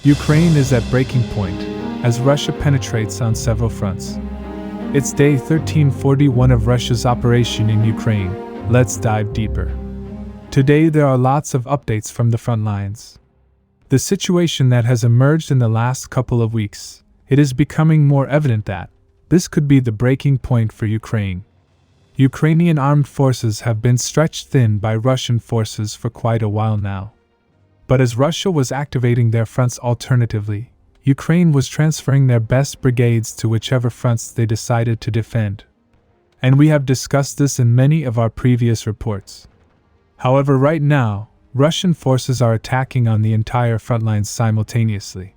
Ukraine is at breaking point, as Russia penetrates on several fronts. It's day 1341 of Russia's operation in Ukraine. Let's dive deeper. Today there are lots of updates from the front lines. The situation that has emerged in the last couple of weeks, it is becoming more evident that this could be the breaking point for Ukraine. Ukrainian armed forces have been stretched thin by Russian forces for quite a while now. But as Russia was activating their fronts alternatively, Ukraine was transferring their best brigades to whichever fronts they decided to defend. And we have discussed this in many of our previous reports. However, right now, Russian forces are attacking on the entire front lines simultaneously.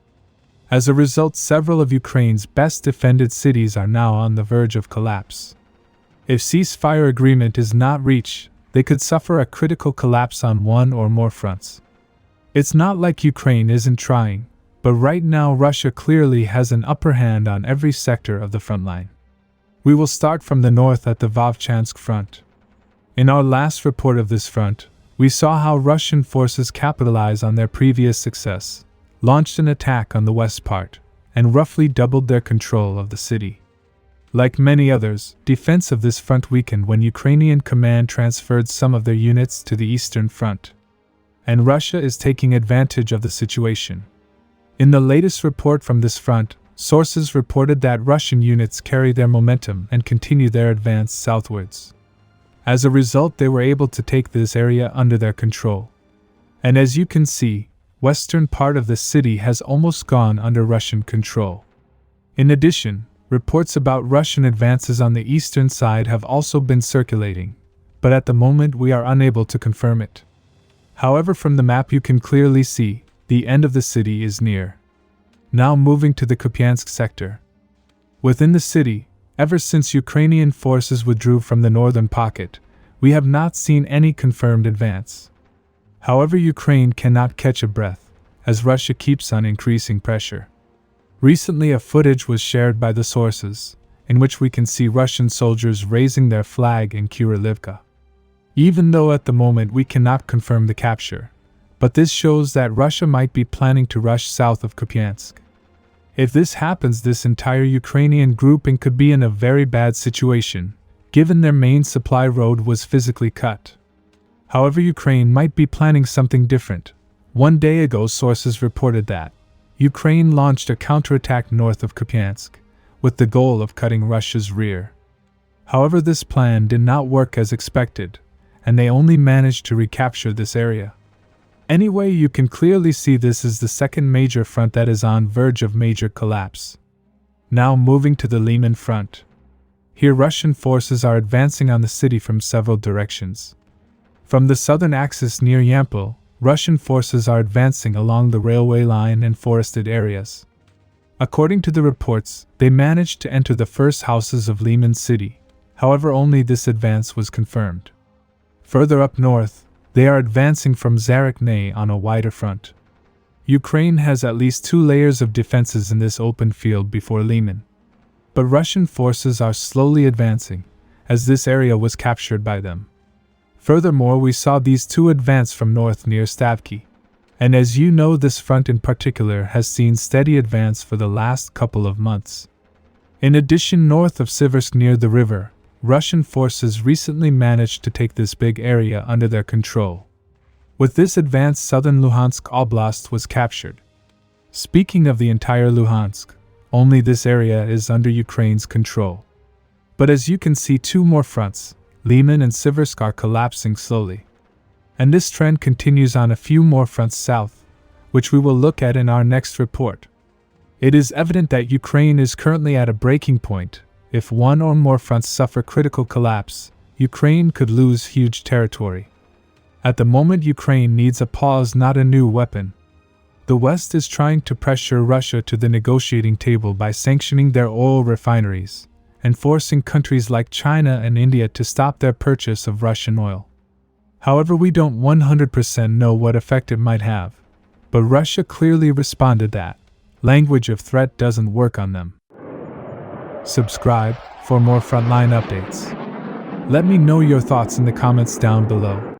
As a result, several of Ukraine's best defended cities are now on the verge of collapse. If ceasefire agreement is not reached, they could suffer a critical collapse on one or more fronts. It's not like Ukraine isn't trying, but right now Russia clearly has an upper hand on every sector of the front line. We will start from the north at the Vovchansk front. In our last report of this front, we saw how Russian forces capitalized on their previous success, launched an attack on the west part, and roughly doubled their control of the city. Like many others, defense of this front weakened when Ukrainian command transferred some of their units to the eastern front. And Russia is taking advantage of the situation. In the latest report from this front, sources reported that Russian units carry their momentum and continue their advance southwards. As a result, they were able to take this area under their control. And as you can see, western part of the city has almost gone under Russian control. In addition, reports about Russian advances on the eastern side have also been circulating, but at the moment we are unable to confirm it. However, from the map you can clearly see, the end of the city is near. Now moving to the Kupiansk sector. Within the city, ever since Ukrainian forces withdrew from the northern pocket, we have not seen any confirmed advance. However, Ukraine cannot catch a breath, as Russia keeps on increasing pressure. Recently a footage was shared by the sources, in which we can see Russian soldiers raising their flag in Suriyak. Even though at the moment we cannot confirm the capture, but this shows that Russia might be planning to rush south of Kupiansk. If this happens, this entire Ukrainian grouping could be in a very bad situation, given their main supply road was physically cut. However, Ukraine might be planning something different. One day ago, sources reported that Ukraine launched a counterattack north of Kupiansk, with the goal of cutting Russia's rear. However, this plan did not work as expected, and they only managed to recapture this area. Anyway, you can clearly see this is the second major front that is on verge of major collapse. Now moving to the Lyman front. Here Russian forces are advancing on the city from several directions. From the southern axis near Yampol, Russian forces are advancing along the railway line and forested areas. According to the reports, they managed to enter the first houses of Lyman city, however only this advance was confirmed. Further up north, they are advancing from Zaporizhzhia on a wider front. Ukraine has at least 2 layers of defenses in this open field before Lyman. But Russian forces are slowly advancing, as this area was captured by them. Furthermore, we saw these 2 advance from north near Stavki. And as you know, this front in particular has seen steady advance for the last couple of months. In addition, north of Siversk near the river, Russian forces recently managed to take this big area under their control. With this advance, southern Luhansk Oblast was captured. Speaking of the entire Luhansk, only this area is under Ukraine's control. But as you can see, 2 more fronts, Lyman and Siversk, are collapsing slowly. And this trend continues on a few more fronts south, which we will look at in our next report. It is evident that Ukraine is currently at a breaking point. If 1 or more fronts suffer critical collapse, Ukraine could lose huge territory. At the moment, Ukraine needs a pause, not a new weapon. The West is trying to pressure Russia to the negotiating table by sanctioning their oil refineries and forcing countries like China and India to stop their purchase of Russian oil. However, we don't 100% know what effect it might have, but Russia clearly responded that language of threat doesn't work on them. Subscribe for more Frontline updates. Let me know your thoughts in the comments down below.